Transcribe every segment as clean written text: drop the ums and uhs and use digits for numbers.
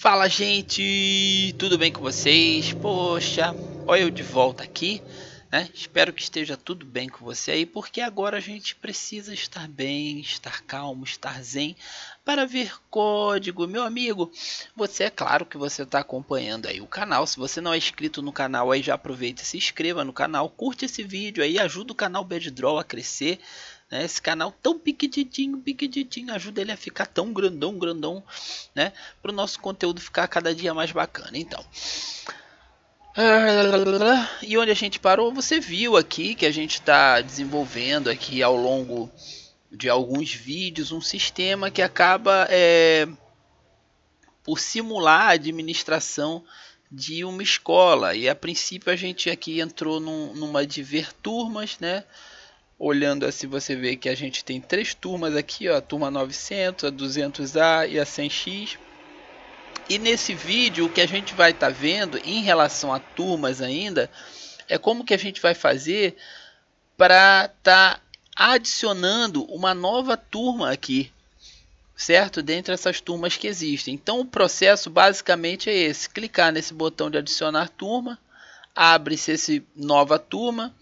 Fala, gente, tudo bem com vocês? Poxa, olha eu de volta aqui, né? Espero que esteja tudo bem com você aí, porque agora a gente precisa estar bem, estar calmo, estar zen para ver código. Meu amigo, você é claro que você está acompanhando aí o canal. Se você não é inscrito no canal aí, já aproveita e se inscreva no canal, curte esse vídeo aí, ajuda o canal Bad Draw a crescer. Esse canal tão piquititinho, ajuda ele a ficar tão grandão, né? Para o nosso conteúdo ficar cada dia mais bacana. Então, e onde a gente parou, você viu aqui que a gente está desenvolvendo aqui ao longo de alguns vídeos um sistema que acaba por simular a administração de uma escola. E a princípio a gente aqui entrou numa de ver turmas, né? Olhando assim, você vê que a gente tem três turmas aqui, ó, a turma 900, a 200A e a 100X. E nesse vídeo o que a gente vai estar vendo em relação a turmas ainda é como que a gente vai fazer para estar adicionando uma nova turma aqui, certo? Dentre essas turmas que existem. Então o processo basicamente é esse: clicar nesse botão de adicionar turma, abre-se esse nova turma.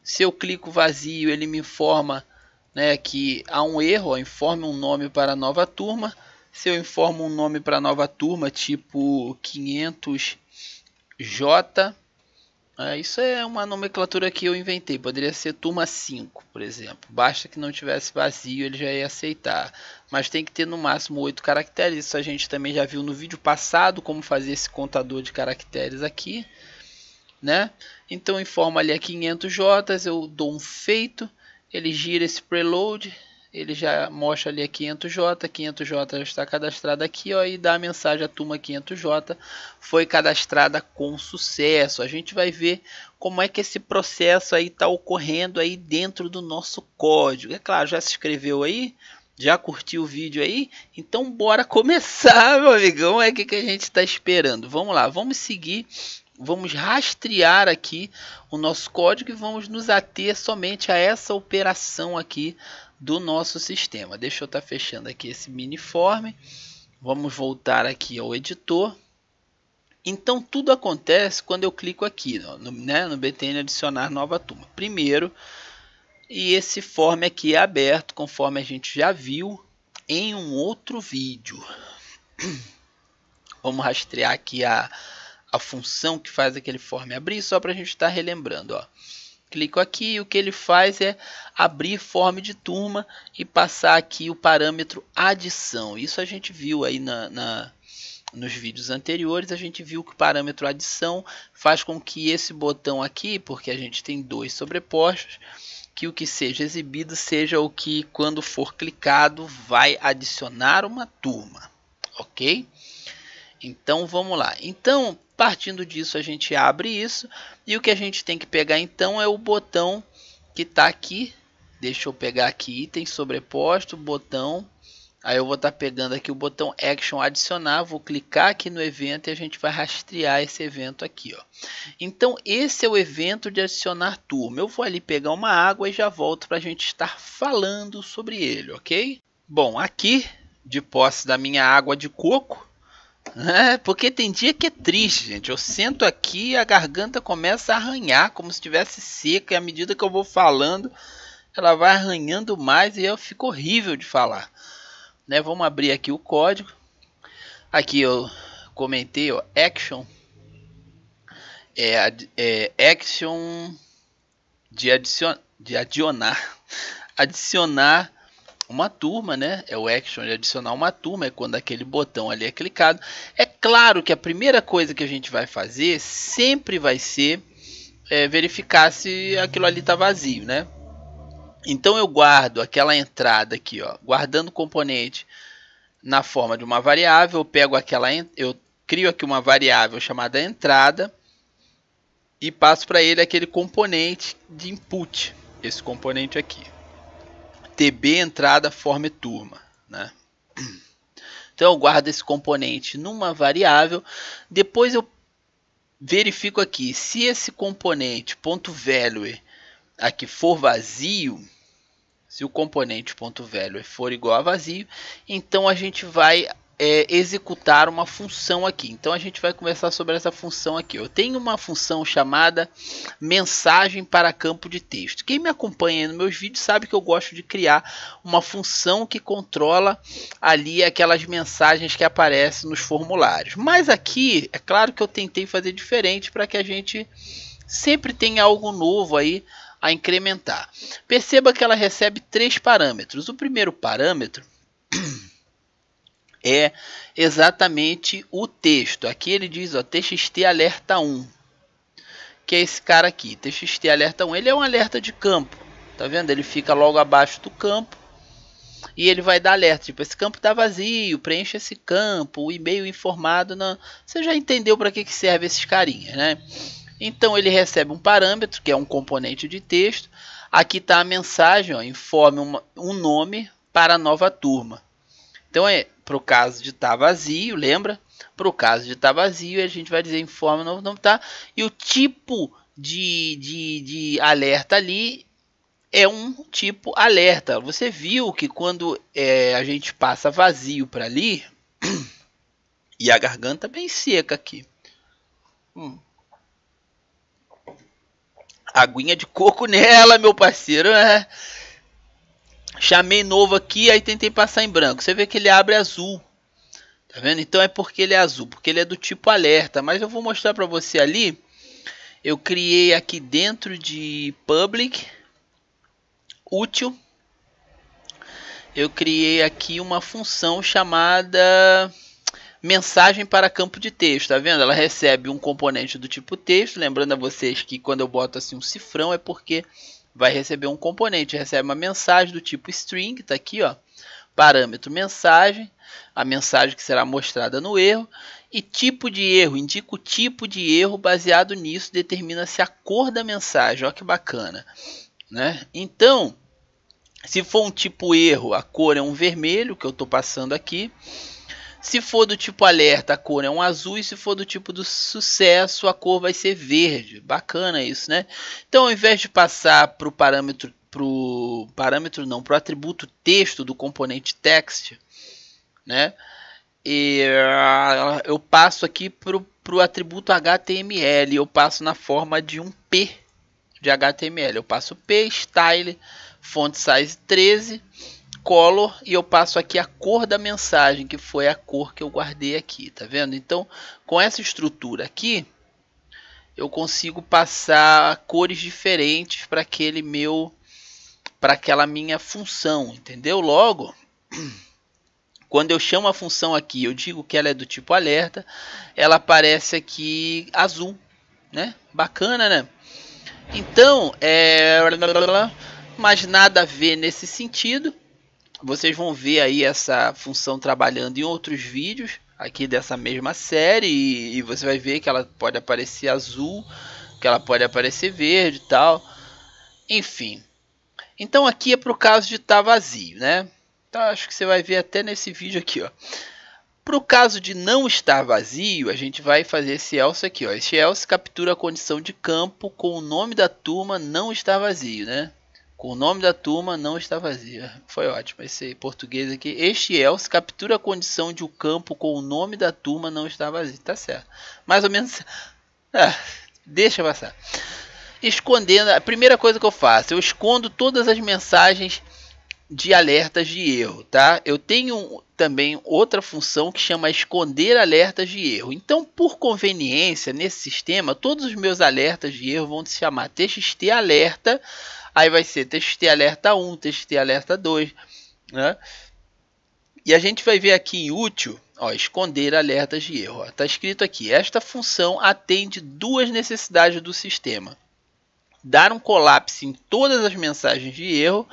Se eu clico vazio, ele me informa, né, que há um erro, informe um nome para a nova turma. Se eu informo um nome para a nova turma, tipo 500J, isso é uma nomenclatura que eu inventei, poderia ser turma 5, por exemplo. Basta que não tivesse vazio, ele já ia aceitar. Mas tem que ter no máximo 8 caracteres, isso a gente também já viu no vídeo passado, como fazer esse contador de caracteres aqui, né? Então informa ali a 500J, eu dou um feito, ele gira esse preload, ele já mostra ali a 500J, 500J já está cadastrada aqui, ó, e dá a mensagem: a turma 500J foi cadastrada com sucesso. A gente vai ver como é que esse processo aí está ocorrendo aí dentro do nosso código. É claro, já se inscreveu aí? Já curtiu o vídeo aí? Então bora começar, meu amigão. É o que a gente está esperando. Vamos lá, vamos seguir. Vamos rastrear aqui o nosso código e vamos nos ater somente a essa operação aqui do nosso sistema. Deixa eu estar fechando aqui esse miniforme. Vamos voltar aqui ao editor. Então tudo acontece quando eu clico aqui, ó, no btn adicionar nova turma. Primeiro, e esse form aqui é aberto, conforme a gente já viu em um outro vídeo. Vamos rastrear aqui a função que faz aquele form abrir, só para a gente estar relembrando, ó. Clico aqui e o que ele faz é abrir form de turma e passar aqui o parâmetro adição. Isso a gente viu aí nos vídeos anteriores. A gente viu que o parâmetro adição faz com que esse botão aqui, porque a gente tem dois sobrepostos, que o que seja exibido seja o que, quando for clicado, vai adicionar uma turma, ok? Então vamos lá. Então, partindo disso, a gente abre isso e o que a gente tem que pegar então é o botão que está aqui. Deixa eu pegar aqui, item sobreposto, botão. Aí eu vou estar pegando aqui o botão Action adicionar, vou clicar aqui no evento e a gente vai rastrear esse evento aqui, ó. Então esse é o evento de adicionar turma. Eu vou ali pegar uma água e já volto para a gente estar falando sobre ele, ok? Bom, aqui de posse da minha água de coco, porque tem dia que é triste, gente. Eu sento aqui e a garganta começa a arranhar como se estivesse seca, e à medida que eu vou falando, ela vai arranhando mais e eu fico horrível de falar, né? Vamos abrir aqui o código. Aqui eu comentei, ó, action action de adicionar uma turma, né? É o action de adicionar uma turma, é quando aquele botão ali é clicado. É claro que a primeira coisa que a gente vai fazer sempre vai ser verificar se aquilo ali está vazio, né? Então eu guardo aquela entrada aqui, ó, guardando o componente na forma de uma variável. Eu pego eu crio aqui uma variável chamada entrada e passo para ele aquele componente de input, esse componente aqui. TB entrada form turma, né? Então eu guardo esse componente numa variável. Depois eu verifico aqui se esse componente .value aqui for vazio. Se o componente .value for igual a vazio, então a gente vai executar uma função aqui. Então a gente vai conversar sobre essa função aqui. Eu tenho uma função chamada mensagem para campo de texto. Quem me acompanha nos meus vídeos sabe que eu gosto de criar uma função que controla ali aquelas mensagens que aparecem nos formulários. Mas aqui, é claro que eu tentei fazer diferente para que a gente sempre tenha algo novo aí a incrementar. Perceba que ela recebe 3 parâmetros. O primeiro parâmetro é exatamente o texto. Aqui ele diz, ó, txt alerta 1, que é esse cara aqui, txt alerta 1. Ele é um alerta de campo, tá vendo? Ele fica logo abaixo do campo e ele vai dar alerta, tipo, esse campo está vazio, preencha esse campo, o e-mail informado. Não... Você já entendeu para que serve esses carinhas, né? Então ele recebe um parâmetro, que é um componente de texto. Aqui está a mensagem, ó, informe um nome para a nova turma. Então para o caso de estar vazio, lembra? Para o caso de estar vazio, a gente vai dizer informe novo nome, tá? E o tipo de alerta ali é um tipo alerta. Você viu que quando a gente passa vazio para ali, e a garganta bem seca aqui. Aguinha de coco nela, meu parceiro, né? Chamei novo aqui, aí tentei passar em branco. Você vê que ele abre azul. Tá vendo? Então é porque ele é azul, porque ele é do tipo alerta. Mas eu vou mostrar para você ali. Eu criei aqui dentro de public útil. Eu criei aqui uma função chamada mensagem para campo de texto. Tá vendo? Ela recebe um componente do tipo texto. Lembrando a vocês que quando eu boto assim um cifrão é porque vai receber um componente, recebe uma mensagem do tipo string, tá aqui, ó, parâmetro mensagem, a mensagem que será mostrada no erro, e tipo de erro, indica o tipo de erro, baseado nisso determina-se a cor da mensagem. Ó que bacana, né? Então, se for um tipo erro, a cor é um vermelho, que eu estou passando aqui. Se for do tipo alerta, a cor é um azul. E se for do tipo do sucesso, a cor vai ser verde. Bacana isso, né? Então, ao invés de passar para o parâmetro, para o atributo texto do componente text, né? Eu passo aqui para o atributo HTML. Eu passo na forma de um P de HTML. Eu passo P, style, font size 13, color, e eu passo aqui a cor da mensagem, que foi a cor que eu guardei aqui, tá vendo? Então, com essa estrutura aqui, eu consigo passar cores diferentes para aquela minha função, entendeu? Logo, quando eu chamo a função aqui, eu digo que ela é do tipo alerta, ela aparece aqui azul, né? Bacana, né? Então, mas nada a ver nesse sentido. Vocês vão ver aí essa função trabalhando em outros vídeos aqui dessa mesma série, e você vai ver que ela pode aparecer azul, que ela pode aparecer verde e tal. Enfim. Então aqui é para o caso de estar vazio, né? Então acho que você vai ver até nesse vídeo aqui, ó. Para o caso de não estar vazio, a gente vai fazer esse else aqui, ó. Esse else captura a condição de campo com o nome da turma não está vazio, né? Com o nome da turma não está vazio. Foi ótimo esse português aqui. Este else captura a condição de o campo com o nome da turma não está vazio. Tá certo. Mais ou menos. Deixa passar. Escondendo. A primeira coisa que eu faço, eu escondo todas as mensagens de alertas de erro, tá? Eu tenho também outra função que chama esconder alertas de erro. Então, por conveniência, nesse sistema, todos os meus alertas de erro vão se chamar txt alerta. Aí vai ser txt alerta 1, txt alerta 2, né? E a gente vai ver aqui em útil, ó, esconder alertas de erro. Está escrito aqui, esta função atende duas necessidades do sistema. Dar um colapso em todas as mensagens de erro,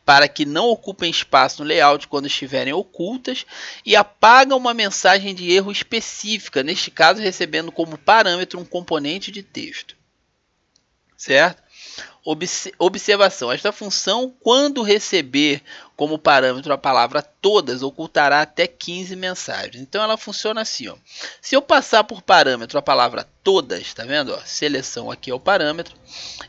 para que não ocupem espaço no layout quando estiverem ocultas, e apaga uma mensagem de erro específica, neste caso recebendo como parâmetro um componente de texto. Certo? Observação: esta função, quando receber como parâmetro a palavra todas, ocultará até 15 mensagens. Então ela funciona assim, ó. Se eu passar por parâmetro a palavra todas, tá vendo? Ó, seleção aqui é o parâmetro,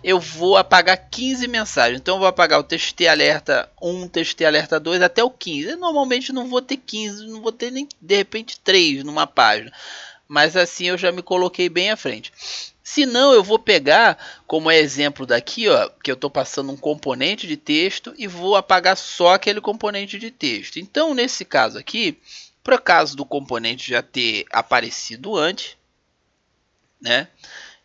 eu vou apagar 15 mensagens. Então eu vou apagar o TXT alerta 1, TXT alerta 2 até o 15. Eu normalmente não vou ter 15, não vou ter nem de repente 3 numa página. Mas assim eu já me coloquei bem à frente. Se não, eu vou pegar como exemplo daqui, ó, que eu estou passando um componente de texto e vou apagar só aquele componente de texto. Então, nesse caso aqui, por caso do componente já ter aparecido antes, né?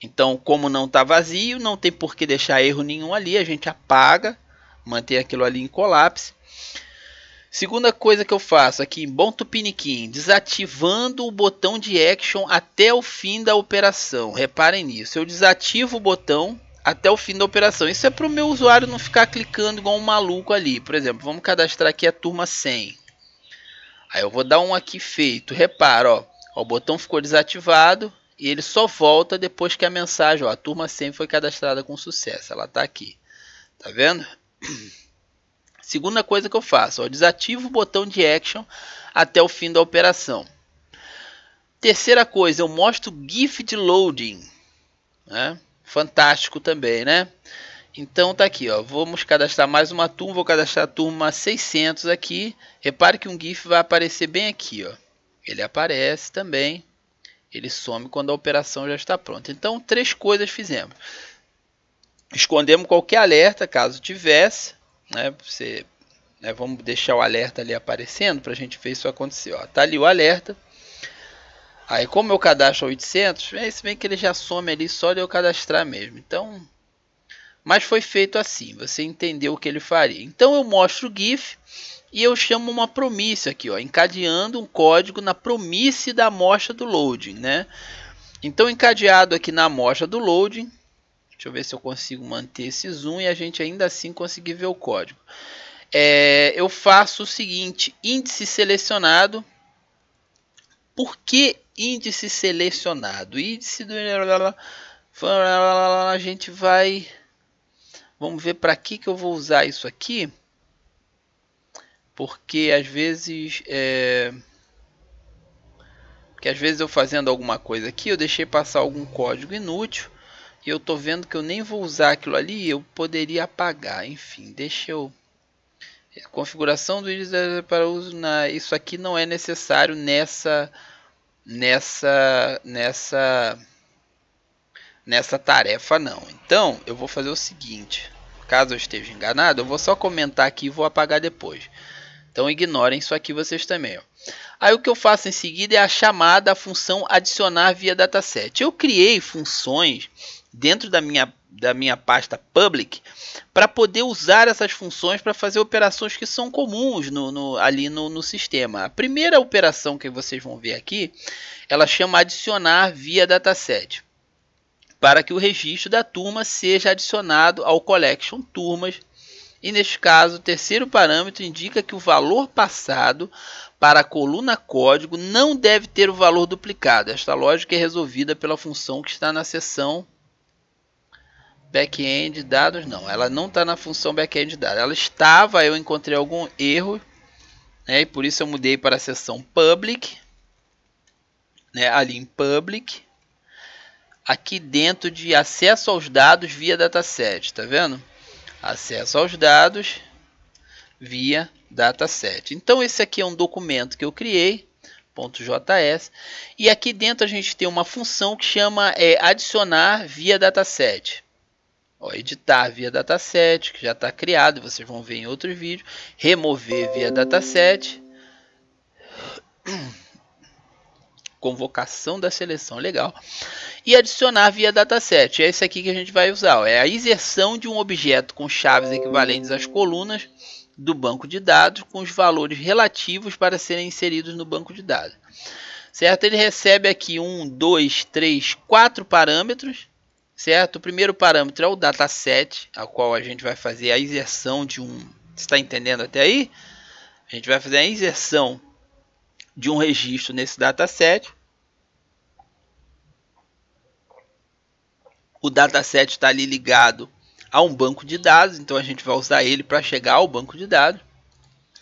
Então, como não está vazio, não tem por que deixar erro nenhum ali, a gente apaga, mantém aquilo ali em colapse. Segunda coisa que eu faço aqui em Bom Tupiniquim, desativando o botão de action até o fim da operação. Reparem nisso, eu desativo o botão até o fim da operação. Isso é para o meu usuário não ficar clicando igual um maluco ali. Por exemplo, vamos cadastrar aqui a turma 100. Aí eu vou dar um aqui feito. Repara, ó, o botão ficou desativado e ele só volta depois que a mensagem, ó, a turma 100 foi cadastrada com sucesso. Ela está aqui, tá vendo? Segunda coisa que eu faço, ó, desativo o botão de action até o fim da operação. Terceira coisa, eu mostro o GIF de loading, né? Fantástico também, né? Então tá aqui, ó, vamos cadastrar mais uma turma, vou cadastrar a turma 600 aqui. Repare que um GIF vai aparecer bem aqui, ó. Ele aparece também, ele some quando a operação já está pronta. Então 3 coisas fizemos. Escondemos qualquer alerta, caso tivesse. Vamos deixar o alerta ali aparecendo para a gente ver isso acontecer. Ó, tá ali o alerta. Aí como eu cadastro 800, se bem que ele já some ali só de eu cadastrar mesmo. Então, mas foi feito assim, você entendeu o que ele faria. Então eu mostro o GIF e eu chamo uma promisse aqui, ó, encadeando um código na promisse da amostra do loading, né? Então encadeado aqui na amostra do loading, deixa eu ver se eu consigo manter esse zoom e a gente ainda assim conseguir ver o código. Eu faço o seguinte, índice selecionado. Por que índice selecionado? Índice do... A gente vai... Vamos ver para que eu vou usar isso aqui. Porque às vezes... Porque às vezes eu fazendo alguma coisa aqui, eu deixei passar algum código inútil. E eu tô vendo que eu nem vou usar aquilo ali, eu poderia apagar. Enfim, deixa eu... Configuração do índice para uso na... Isso aqui não é necessário nessa tarefa não. Então, eu vou fazer o seguinte. Caso eu esteja enganado, eu vou só comentar aqui e vou apagar depois. Então, ignorem isso aqui vocês também, ó. Aí o que eu faço em seguida é a chamada à função adicionar via dataset. Eu criei funções dentro da minha pasta public para poder usar essas funções para fazer operações que são comuns ali no sistema. A primeira operação que vocês vão ver aqui, ela chama adicionar via dataset, para que o registro da turma seja adicionado ao collection turmas. E neste caso, o terceiro parâmetro indica que o valor passado para a coluna código não deve ter o valor duplicado. Esta lógica é resolvida pela função que está na seção back-end dados. Não, ela não está na função back-end dados. Ela estava, eu encontrei algum erro, né, e por isso eu mudei para a seção public, né, ali em public, aqui dentro de acesso aos dados via dataset, tá vendo? Acesso aos dados via dataset. Então esse aqui é um documento que eu criei, .js, e aqui dentro a gente tem uma função que chama adicionar via dataset. Ó, editar via dataset, que já está criado, vocês vão ver em outro vídeo. Remover via dataset. Convocação da seleção, legal. E adicionar via dataset. É esse aqui que a gente vai usar. Ó, é a inserção de um objeto com chaves equivalentes às colunas do banco de dados com os valores relativos para serem inseridos no banco de dados. Certo? Ele recebe aqui 1, 2, 3, 4 parâmetros. Certo? O primeiro parâmetro é o dataset, ao qual a gente vai fazer a inserção de um... Você está entendendo até aí? A gente vai fazer a inserção de um registro nesse dataset. O dataset está ali ligado a um banco de dados, então a gente vai usar ele para chegar ao banco de dados.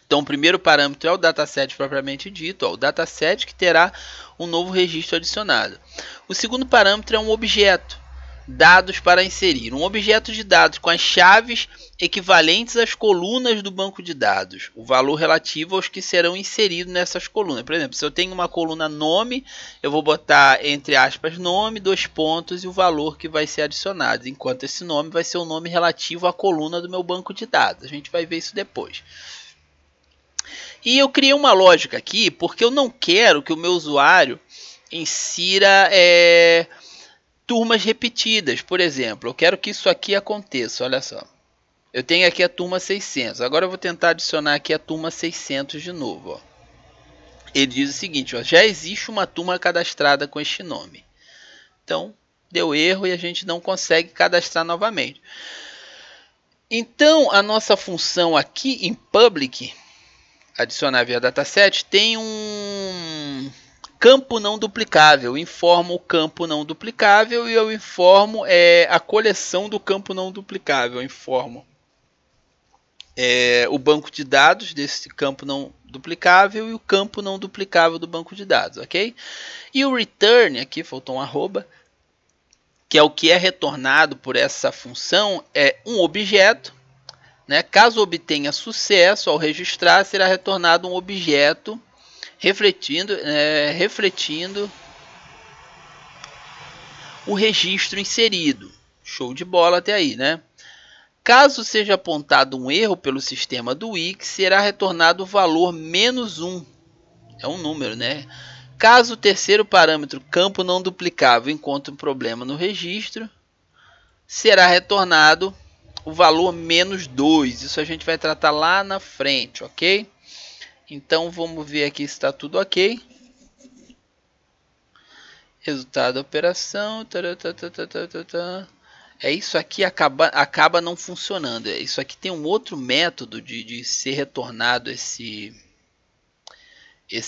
Então o primeiro parâmetro é o dataset propriamente dito, o dataset que terá um novo registro adicionado. O segundo parâmetro é um objeto, dados para inserir. Um objeto de dados com as chaves equivalentes às colunas do banco de dados, o valor relativo aos que serão inseridos nessas colunas. Por exemplo, se eu tenho uma coluna nome, eu vou botar entre aspas nome, 2 pontos e o valor que vai ser adicionado, enquanto esse nome vai ser o nome relativo à coluna do meu banco de dados. A gente vai ver isso depois. E eu criei uma lógica aqui, porque eu não quero que o meu usuário insira turmas repetidas. Por exemplo, eu quero que isso aqui aconteça, olha só. Eu tenho aqui a turma 600, agora eu vou tentar adicionar aqui a turma 600 de novo. Ó. Ele diz o seguinte, ó, já existe uma turma cadastrada com este nome. Então, deu erro e a gente não consegue cadastrar novamente. Então, a nossa função aqui em public, adicionar via dataset, tem um campo não duplicável. Eu informo o campo não duplicável e eu informo a coleção do campo não duplicável. Eu informo o banco de dados desse campo não duplicável e o campo não duplicável do banco de dados, ok? E o return, aqui faltou um arroba, que é o que é retornado por essa função, é um objeto. Né? Caso obtenha sucesso ao registrar, será retornado um objeto refletindo o registro inserido. Show de bola até aí, né? Caso seja apontado um erro pelo sistema do Wix, será retornado o valor -1. É um número, né? Caso o terceiro parâmetro, campo não duplicável, encontre um problema no registro, será retornado o valor -2. Isso a gente vai tratar lá na frente, ok? Então vamos ver aqui se está tudo ok. Resultado da operação. Isso aqui acaba não funcionando. Isso aqui tem um outro método de ser retornado esse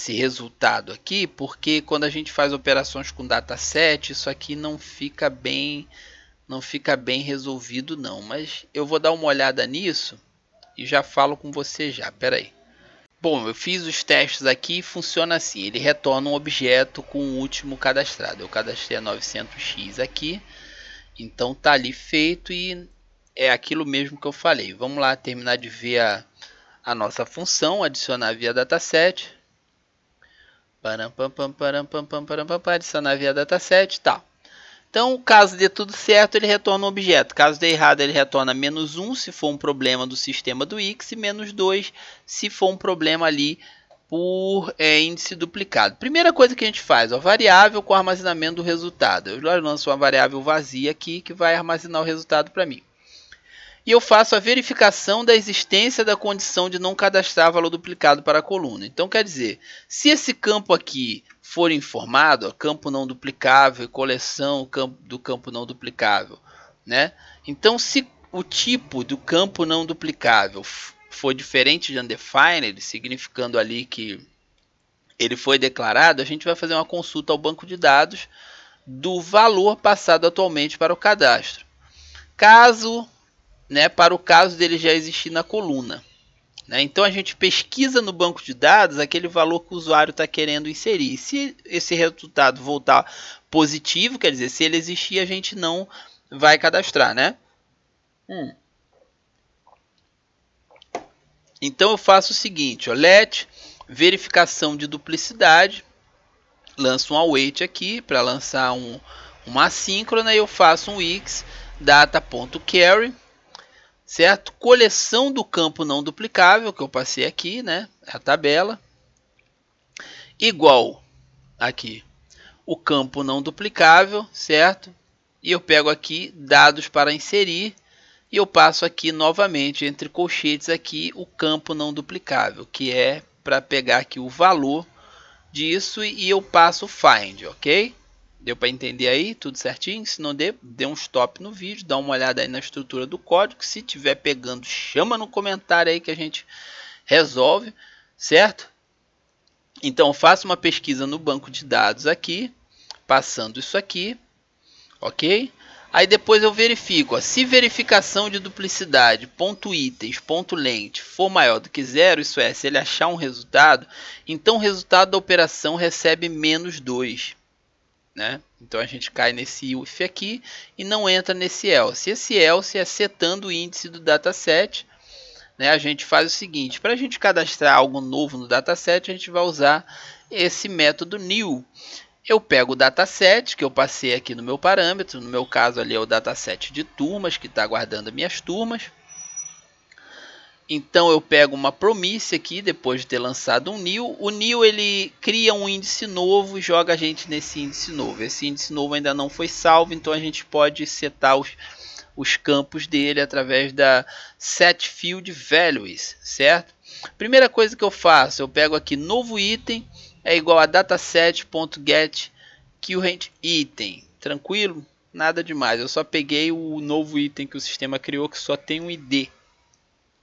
resultado aqui, porque quando a gente faz operações com dataset, isso aqui não fica bem resolvido não, mas eu vou dar uma olhada nisso e já falo com você já, peraí. Bom, eu fiz os testes aqui e funciona assim, ele retorna um objeto com o último cadastrado. Eu cadastrei a 900x aqui, então tá ali feito e é aquilo mesmo que eu falei. Vamos lá terminar de ver a nossa função, adicionar via dataset. Adicionar via dataset, tá. Então, caso dê tudo certo, ele retorna um objeto. Caso dê errado, ele retorna -1 se for um problema do sistema do Wix e -2 se for um problema ali por índice duplicado. Primeira coisa que a gente faz, ó, variável com armazenamento do resultado. Eu lanço uma variável vazia aqui que vai armazenar o resultado para mim. E eu faço a verificação da existência da condição de não cadastrar valor duplicado para a coluna. Então, quer dizer, se esse campo aqui for informado, ó, campo não duplicável e coleção do campo não duplicável, né? Então, se o tipo do campo não duplicável for diferente de undefined, significando ali que ele foi declarado, a gente vai fazer uma consulta ao banco de dados do valor passado atualmente para o cadastro. Caso, né, para o caso dele já existir na coluna. Né? Então a gente pesquisa no banco de dados aquele valor que o usuário está querendo inserir. Se esse resultado voltar positivo, quer dizer, se ele existir, a gente não vai cadastrar, né? Então eu faço o seguinte, ó, let verificação de duplicidade, lanço um await aqui para lançar uma assíncrona e eu faço um Wix data.carry, certo? Coleção do campo não duplicável que eu passei aqui, né? A tabela igual aqui o campo não duplicável, certo? E eu pego aqui dados para inserir e eu passo aqui novamente entre colchetes aqui o campo não duplicável, que é para pegar aqui o valor disso e eu passo find, ok? Deu para entender aí? Tudo certinho? Se não dê um stop no vídeo, dá uma olhada aí na estrutura do código. Se tiver pegando, chama no comentário aí que a gente resolve, certo? Então, eu faço uma pesquisa no banco de dados aqui, passando isso aqui, ok? Aí depois eu verifico, ó, se verificação de duplicidade, ponto itens, ponto lente for maior do que zero, isso é, se ele achar um resultado, então o resultado da operação recebe menos 2. Né? Então a gente cai nesse if aqui e não entra nesse else. Esse else é setando o índice do dataset. Né? A gente faz o seguinte, para a gente cadastrar algo novo no dataset, a gente vai usar esse método new. Eu pego o dataset que eu passei aqui no meu parâmetro, no meu caso ali é o dataset de turmas, que está guardando as minhas turmas. Então eu pego uma promise aqui, depois de ter lançado um new. O new ele cria um índice novo e joga a gente nesse índice novo. Esse índice novo ainda não foi salvo, então a gente pode setar os campos dele através da setFieldValues, certo? Primeira coisa que eu faço, eu pego aqui novo item, é igual a dataset.getCurrentItem. Tranquilo? Nada demais, eu só peguei o novo item que o sistema criou que só tem um ID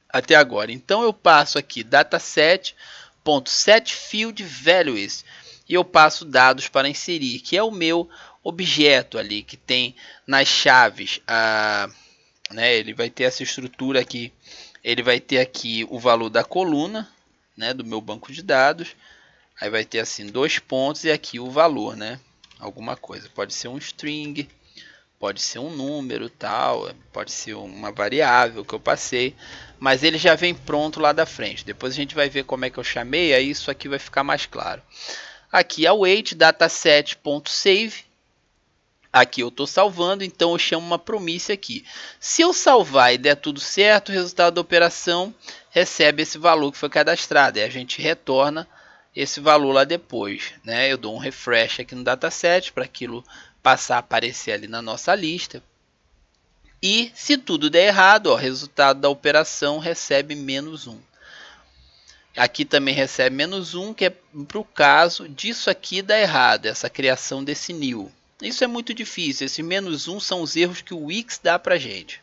até agora. Então eu passo aqui dataset.setFieldValues e eu passo dados para inserir, que é o meu objeto ali que tem nas chaves, né, ele vai ter essa estrutura aqui, ele vai ter aqui o valor da coluna, né, do meu banco de dados, aí vai ter assim 2 pontos e aqui o valor, né, alguma coisa, pode ser um string, pode ser um número, tal, pode ser uma variável que eu passei, mas ele já vem pronto lá da frente. Depois a gente vai ver como é que eu chamei, aí isso aqui vai ficar mais claro. Aqui await dataset.save. Aqui eu estou salvando, então eu chamo uma promise aqui. Se eu salvar e der tudo certo, o resultado da operação recebe esse valor que foi cadastrado. E a gente retorna esse valor lá depois. Né? Eu dou um refresh aqui no dataset para aquilo passar a aparecer ali na nossa lista. E se tudo der errado, o resultado da operação recebe menos 1. Aqui também recebe menos 1, que é para o caso disso aqui dar errado, essa criação desse new. Isso é muito difícil, esse menos 1 são os erros que o Wix dá para a gente.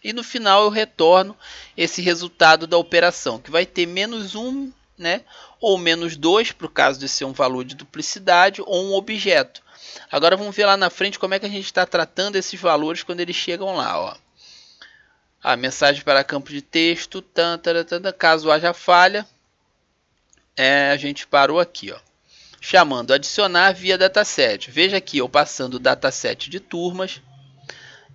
E no final eu retorno esse resultado da operação, que vai ter menos 1, né, ou menos 2, para o caso de ser um valor de duplicidade, ou um objeto. Agora vamos ver lá na frente como é que a gente está tratando esses valores quando eles chegam lá. Ó. A mensagem para campo de texto, caso haja falha, a gente parou aqui, ó, chamando adicionar via dataset. Veja aqui, eu passando o dataset de turmas.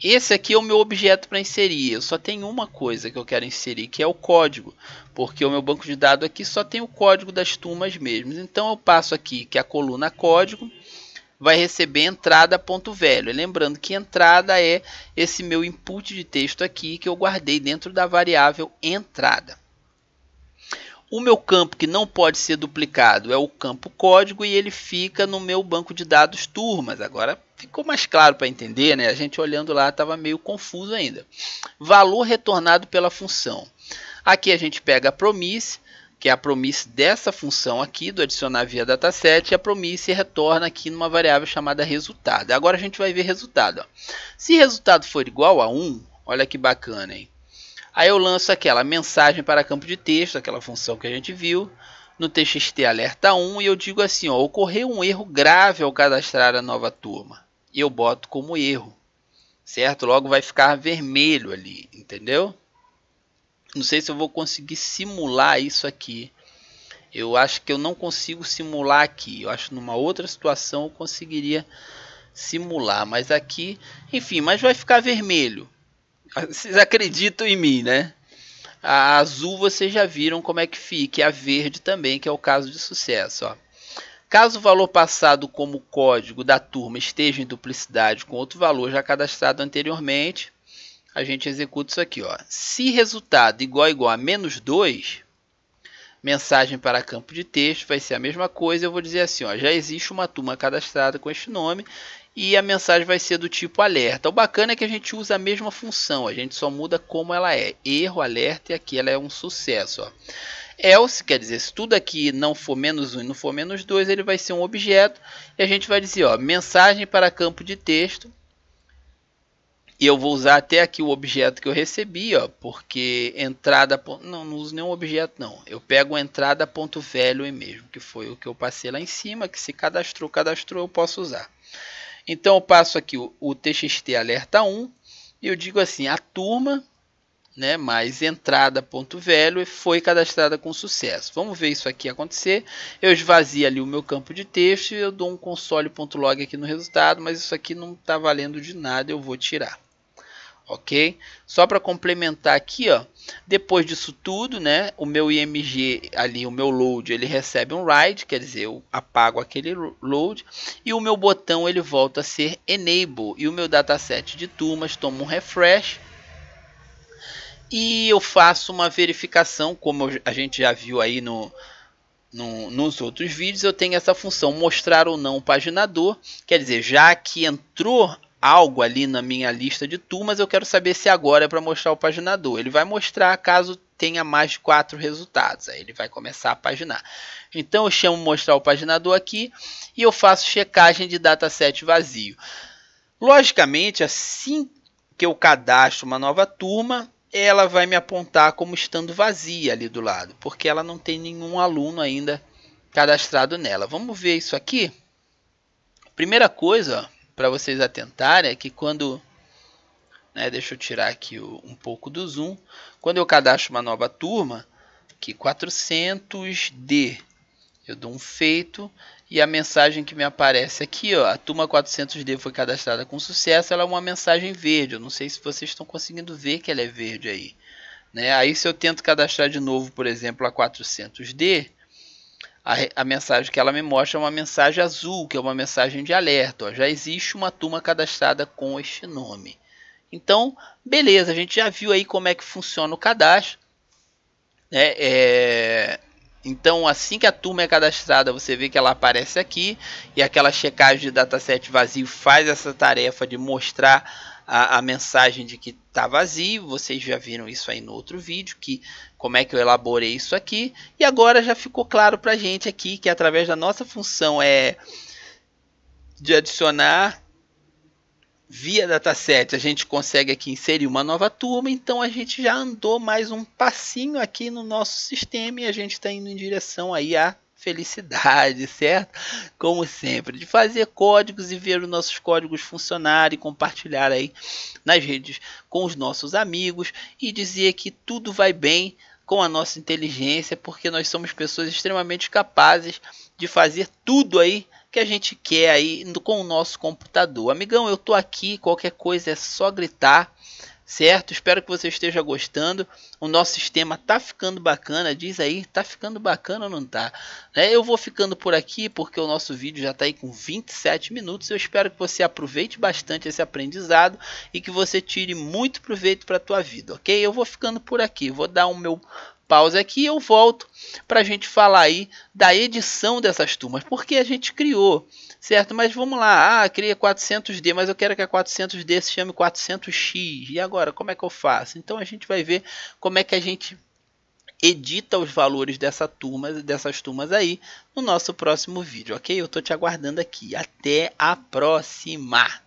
Esse aqui é o meu objeto para inserir. Eu só tenho uma coisa que eu quero inserir, que é o código, porque o meu banco de dados aqui só tem o código das turmas mesmo. Então eu passo aqui que a coluna código vai receber entrada.value. Lembrando que entrada é esse meu input de texto aqui que eu guardei dentro da variável entrada. O meu campo que não pode ser duplicado é o campo código e ele fica no meu banco de dados turmas. Agora ficou mais claro para entender, né? A gente olhando lá estava meio confuso ainda. Valor retornado pela função. Aqui a gente pega a promise, que é a promise dessa função aqui, do adicionar via dataset, e a promise retorna aqui numa variável chamada resultado. Agora a gente vai ver resultado. Ó. Se resultado for igual a 1, olha que bacana, hein? Aí eu lanço aquela mensagem para campo de texto, aquela função que a gente viu, no txt alerta 1, e eu digo assim, ó, ocorreu um erro grave ao cadastrar a nova turma. E eu boto como erro, certo? Logo vai ficar vermelho ali, entendeu? Não sei se eu vou conseguir simular isso aqui. Eu acho que eu não consigo simular aqui. Eu acho que numa outra situação eu conseguiria simular. Mas aqui, enfim, mas vai ficar vermelho. Vocês acreditam em mim, né? A azul vocês já viram como é que fica. E a verde também, que é o caso de sucesso. Ó. Caso o valor passado como código da turma esteja em duplicidade com outro valor já cadastrado anteriormente, a gente executa isso aqui. Ó. Se resultado igual a menos 2, mensagem para campo de texto vai ser a mesma coisa. Eu vou dizer assim, ó, já existe uma turma cadastrada com este nome e a mensagem vai ser do tipo alerta. O bacana é que a gente usa a mesma função, a gente só muda como ela é. Erro, alerta, e aqui ela é um sucesso. Ó. Else, quer dizer, se tudo aqui não for menos 1 e não for menos 2, ele vai ser um objeto. E a gente vai dizer, ó, mensagem para campo de texto. E eu vou usar até aqui o objeto que eu recebi, ó, porque entrada... Não uso nenhum objeto, não. Eu pego entrada.value mesmo, que foi o que eu passei lá em cima, que se cadastrou, eu posso usar. Então eu passo aqui o TXT alerta 1 e eu digo assim, a turma, né, mais entrada.value foi cadastrada com sucesso. Vamos ver isso aqui acontecer. Eu esvazio ali o meu campo de texto e eu dou um console.log aqui no resultado, mas isso aqui não está valendo de nada, eu vou tirar. Ok? Só para complementar aqui, ó, depois disso tudo, né, o meu IMG ali, o meu load, ele recebe um write, quer dizer, eu apago aquele load, e o meu botão ele volta a ser enable, e o meu dataset de turmas toma um refresh, e eu faço uma verificação, como a gente já viu aí nos outros vídeos. Eu tenho essa função mostrar ou não o paginador, quer dizer, já que entrou algo ali na minha lista de turmas, eu quero saber se agora é para mostrar o paginador. Ele vai mostrar caso tenha mais de 4 resultados, aí ele vai começar a paginar. Então eu chamo mostrar o paginador aqui e eu faço checagem de dataset vazio. Logicamente, assim que eu cadastro uma nova turma, ela vai me apontar como estando vazia ali do lado, porque ela não tem nenhum aluno ainda cadastrado nela. Vamos ver isso aqui. Primeira coisa para vocês atentarem é que quando, né, deixa eu tirar aqui um pouco do zoom, quando eu cadastro uma nova turma, que 400D, eu dou um feito e a mensagem que me aparece aqui, ó, a turma 400D foi cadastrada com sucesso, ela é uma mensagem verde. Eu não sei se vocês estão conseguindo ver que ela é verde aí, né? Aí se eu tento cadastrar de novo, por exemplo, a 400D, a mensagem que ela me mostra é uma mensagem azul, que é uma mensagem de alerta, ó, já existe uma turma cadastrada com este nome. Então, beleza, a gente já viu aí como é que funciona o cadastro, né? Então, assim que a turma é cadastrada, você vê que ela aparece aqui, e aquela checagem de dataset vazio faz essa tarefa de mostrar a mensagem de que está vazio. Vocês já viram isso aí no outro vídeo, que como é que eu elaborei isso aqui, e agora já ficou claro para a gente aqui que através da nossa função de adicionar via dataset, a gente consegue aqui inserir uma nova turma. Então a gente já andou mais um passinho aqui no nosso sistema e a gente está indo em direção aí à felicidade, certo? Como sempre, de fazer códigos e ver os nossos códigos funcionar e compartilhar aí nas redes com os nossos amigos e dizer que tudo vai bem com a nossa inteligência, porque nós somos pessoas extremamente capazes de fazer tudo aí que a gente quer aí com o nosso computador. Amigão, eu tô aqui, qualquer coisa é só gritar, certo? Espero que você esteja gostando. O nosso sistema tá ficando bacana, diz aí, tá ficando bacana ou não tá? Eu vou ficando por aqui porque o nosso vídeo já tá aí com 27 minutos. Eu espero que você aproveite bastante esse aprendizado e que você tire muito proveito para a tua vida, ok? Eu vou ficando por aqui, vou dar o meu pausa aqui e eu volto para a gente falar aí da edição dessas turmas, porque a gente criou, certo? Mas vamos lá, cria 400D, mas eu quero que a 400D se chame 400X, e agora como é que eu faço? Então a gente vai ver como é que a gente edita os valores dessas turmas aí no nosso próximo vídeo, ok? Eu tô te aguardando aqui, até a próxima!